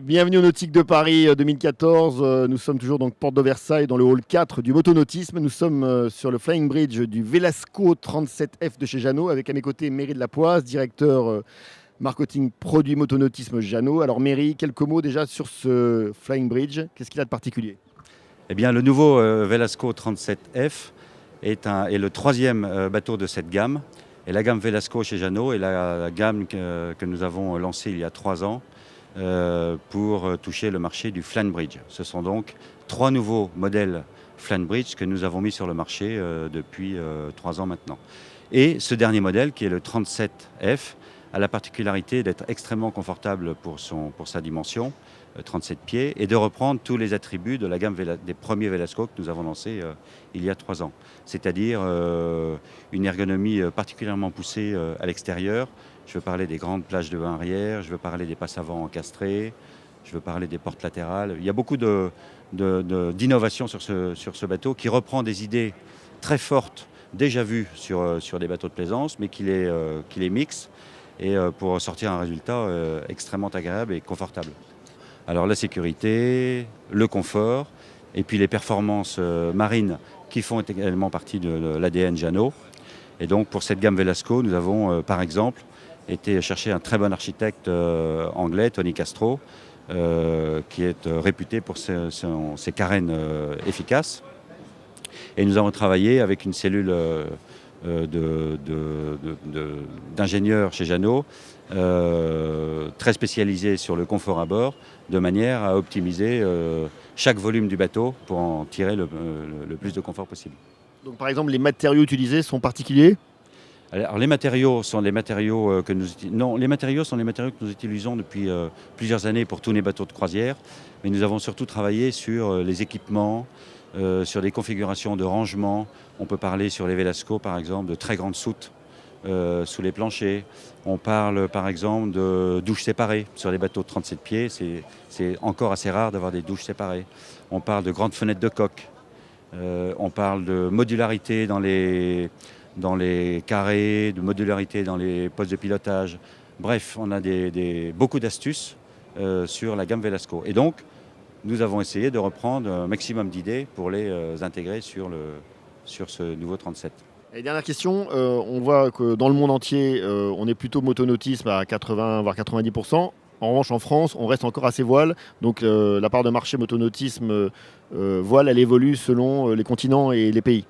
Bienvenue au Nautique de Paris 2014. Nous sommes toujours donc porte de Versailles dans le hall 4 du motonautisme. Nous sommes sur le Flying Bridge du Velasco 37F de chez Jeannot avec à mes côtés Méry de la Poisse, directeur marketing produit motonautisme Jeannot. Alors Méry, quelques mots déjà sur ce Flying Bridge. Qu'est-ce qu'il a de particulier ? Eh bien, le nouveau Velasco 37F est le troisième bateau de cette gamme. Et la gamme Velasco chez Jeannot est la gamme que nous avons lancée il y a 3 ans. Pour toucher le marché du Flying Bridge. Ce sont donc 3 nouveaux modèles Flying Bridge que nous avons mis sur le marché depuis 3 ans maintenant. Et ce dernier modèle, qui est le 37F, a la particularité d'être extrêmement confortable pour sa dimension, 37 pieds, et de reprendre tous les attributs de la gamme des premiers Velasco que nous avons lancés il y a 3 ans. C'est-à-dire une ergonomie particulièrement poussée à l'extérieur. Je veux parler des grandes plages de bain arrière, je veux parler des passes avant encastrées, je veux parler des portes latérales. Il y a beaucoup d'innovations sur ce bateau qui reprend des idées très fortes, déjà vues sur des bateaux de plaisance, mais qui les mixe et pour sortir un résultat extrêmement agréable et confortable. Alors la sécurité, le confort et puis les performances marines qui font également partie de l'ADN Jeannot. Et donc pour cette gamme Velasco, nous avons par exemple été chercher un très bon architecte anglais, Tony Castro, qui est réputé pour ses carènes efficaces. Et nous avons travaillé avec une cellule d'ingénieurs chez Jeannot, très spécialisée sur le confort à bord, de manière à optimiser chaque volume du bateau pour en tirer le plus de confort possible. Donc par exemple, les matériaux utilisés sont particuliers ? Alors, les matériaux sont les matériaux que nous utilisons depuis plusieurs années pour tous les bateaux de croisière, mais nous avons surtout travaillé sur les équipements, sur des configurations de rangement. On peut parler sur les Velasco par exemple de très grandes soutes sous les planchers. On parle par exemple de douches séparées sur les bateaux de 37 pieds. C'est encore assez rare d'avoir des douches séparées. On parle de grandes fenêtres de coque. On parle de modularité dans les carrés, de modularité dans les postes de pilotage. Bref, on a beaucoup d'astuces sur la gamme Velasco. Et donc, nous avons essayé de reprendre un maximum d'idées pour les intégrer sur ce nouveau 37. Et dernière question, on voit que dans le monde entier, on est plutôt motonautisme à 80 voire 90%. En revanche, en France, on reste encore assez voile. Donc la part de marché motonautisme voile, elle évolue selon les continents et les pays.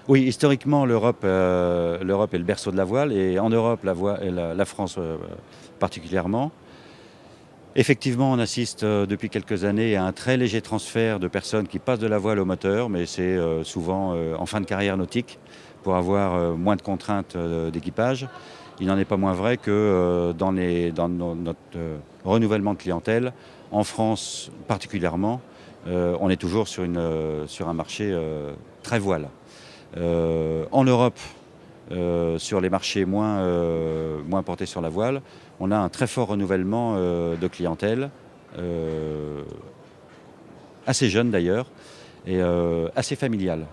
Oui, historiquement, l'Europe est le berceau de la voile, et en Europe, la France particulièrement. Effectivement, on assiste depuis quelques années à un très léger transfert de personnes qui passent de la voile au moteur, mais c'est souvent en fin de carrière nautique pour avoir moins de contraintes d'équipage. Il n'en est pas moins vrai que dans notre renouvellement de clientèle, en France particulièrement, on est toujours sur un marché très voile. En Europe, sur les marchés moins portés sur la voile, on a un très fort renouvellement de clientèle, assez jeune d'ailleurs, et assez familial.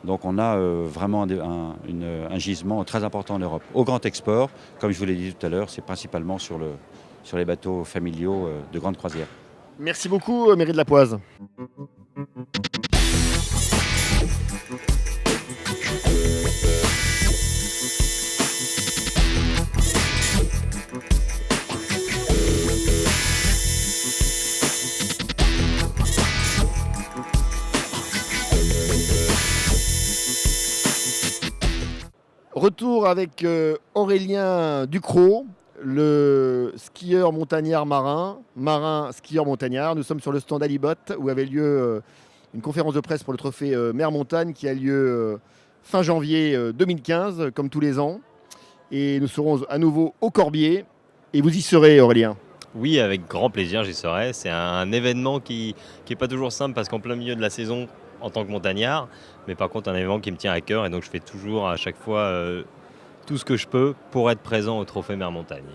Donc on a vraiment un gisement très important en Europe. Au grand export, comme je vous l'ai dit tout à l'heure, c'est principalement sur les bateaux familiaux de grande croisière. Merci beaucoup, Méry de la Poisse. Retour avec Aurélien Ducrot, le skieur montagnard marin skieur montagnard. Nous sommes sur le stand Alibot où avait lieu une conférence de presse pour le trophée Mer Montagne qui a lieu fin janvier 2015, comme tous les ans. Et nous serons à nouveau au Corbier. Et vous y serez, Aurélien? Oui, avec grand plaisir, j'y serai. C'est un événement qui n'est pas toujours simple parce qu'en plein milieu de la saison, en tant que montagnard, mais par contre un événement qui me tient à cœur et donc je fais toujours à chaque fois tout ce que je peux pour être présent au Trophée Mer Montagne.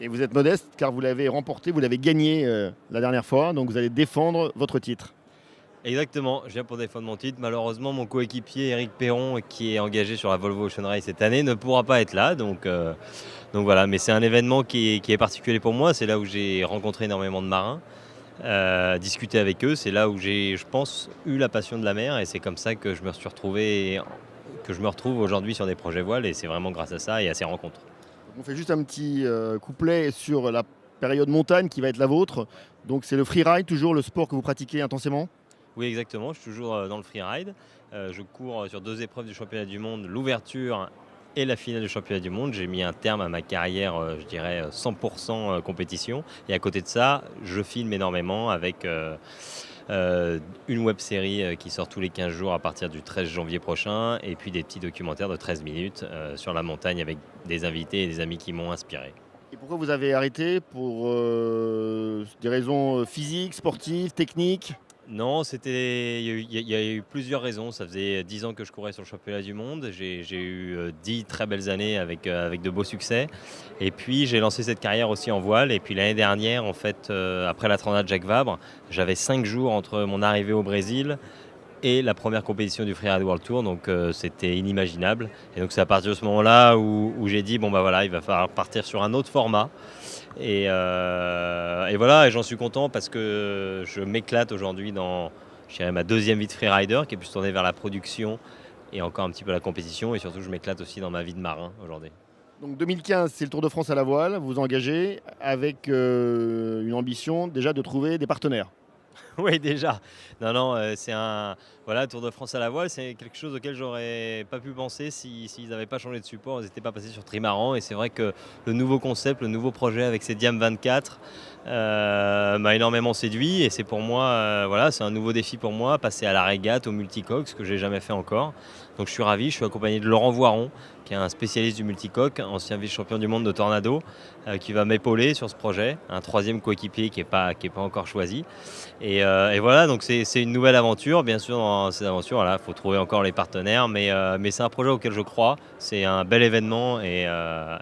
Et vous êtes modeste car vous l'avez remporté, vous l'avez gagné la dernière fois, donc vous allez défendre votre titre. Exactement, je viens pour défendre mon titre. Malheureusement, mon coéquipier Eric Perron, qui est engagé sur la Volvo Ocean Race cette année, ne pourra pas être là. Donc voilà, mais c'est un événement qui est particulier pour moi. C'est là où j'ai rencontré énormément de marins, discuté avec eux. C'est là où j'ai, je pense, eu la passion de la mer. Et c'est comme ça que je me suis retrouvé, que je me retrouve aujourd'hui sur des projets voiles. Et c'est vraiment grâce à ça et à ces rencontres. On fait juste un petit couplet sur la période montagne qui va être la vôtre. Donc c'est le freeride, toujours le sport que vous pratiquez intensément? Oui, exactement. Je suis toujours dans le freeride. Je cours sur 2 épreuves du championnat du monde, l'ouverture et la finale du championnat du monde. J'ai mis un terme à ma carrière, je dirais 100% compétition. Et à côté de ça, je filme énormément avec une web série qui sort tous les 15 jours à partir du 13 janvier prochain. Et puis des petits documentaires de 13 minutes sur la montagne avec des invités et des amis qui m'ont inspiré. Et pourquoi vous avez arrêté? Pour des raisons physiques, sportives, techniques? Non, il y a eu plusieurs raisons. Ça faisait 10 ans que je courais sur le championnat du monde. J'ai eu 10 très belles années avec de beaux succès. Et puis j'ai lancé cette carrière aussi en voile. Et puis l'année dernière, en fait, après la Transat Jacques Vabre, j'avais 5 jours entre mon arrivée au Brésil et la première compétition du Freeride World Tour. Donc c'était inimaginable. Et donc c'est à partir de ce moment-là où j'ai dit, bon bah voilà, il va falloir partir sur un autre format. Et voilà, et j'en suis content parce que je m'éclate aujourd'hui dans, je dirais, ma deuxième vie de freerider qui est plus tournée vers la production et encore un petit peu la compétition. Et surtout, je m'éclate aussi dans ma vie de marin aujourd'hui. Donc 2015, c'est le Tour de France à la voile. Vous vous engagez avec une ambition déjà de trouver des partenaires. Oui, déjà. Non, c'est un. Voilà, Tour de France à la voile, c'est quelque chose auquel j'aurais pas pu penser s'ils n'avaient pas changé de support, ils n'étaient pas passés sur trimaran. Et c'est vrai que le nouveau concept, le nouveau projet avec ces Diam 24 m'a énormément séduit. Et c'est pour moi, voilà, c'est un nouveau défi pour moi, passer à la régate, au multicoque, ce que j'ai jamais fait encore. Donc je suis ravi, je suis accompagné de Laurent Voiron, qui est un spécialiste du multicoque, ancien vice-champion du monde de Tornado, qui va m'épauler sur ce projet. Un troisième coéquipier qui est pas encore choisi. Et voilà, donc c'est une nouvelle aventure. Bien sûr, dans cette aventure, il faut trouver encore les partenaires, mais c'est un projet auquel je crois. C'est un bel événement et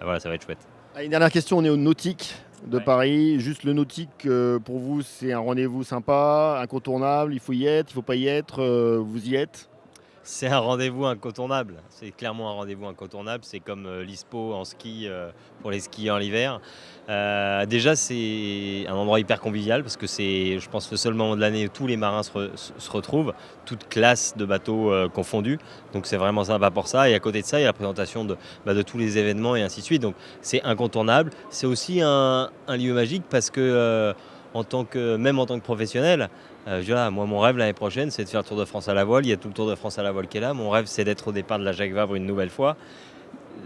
voilà, ça va être chouette. Une dernière question, on est au Nautique de Paris. Juste le Nautique, pour vous, c'est un rendez-vous sympa, incontournable, il faut y être, il ne faut pas y être, vous y êtes? C'est un rendez-vous incontournable. C'est clairement un rendez-vous incontournable. C'est comme l'ISPO en ski pour les skieurs l'hiver. Déjà, c'est un endroit hyper convivial parce que c'est, je pense, le seul moment de l'année où tous les marins se retrouvent, toutes classes de bateaux confondus. Donc c'est vraiment sympa pour ça. Et à côté de ça, il y a la présentation de tous les événements et ainsi de suite. Donc c'est incontournable. C'est aussi un lieu magique parce que même en tant que professionnel, moi, mon rêve l'année prochaine, c'est de faire le Tour de France à la voile. Il y a tout le Tour de France à la voile qui est là. Mon rêve, c'est d'être au départ de la Jacques Vabre une nouvelle fois.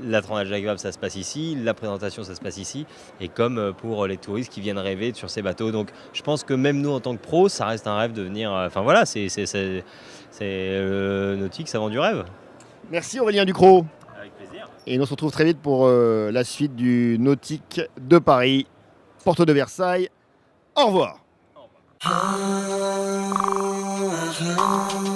La Transat Jacques Vabre, ça se passe ici. La présentation, ça se passe ici. Et comme pour les touristes qui viennent rêver sur ces bateaux. Donc, je pense que même nous, en tant que pros, ça reste un rêve de venir. Enfin, voilà, c'est le nautique, ça vend du rêve. Merci Aurélien Ducrot. Avec plaisir. Et on se retrouve très vite pour la suite du Nautique de Paris, Porte de Versailles. Au revoir. Ah, ah, ah.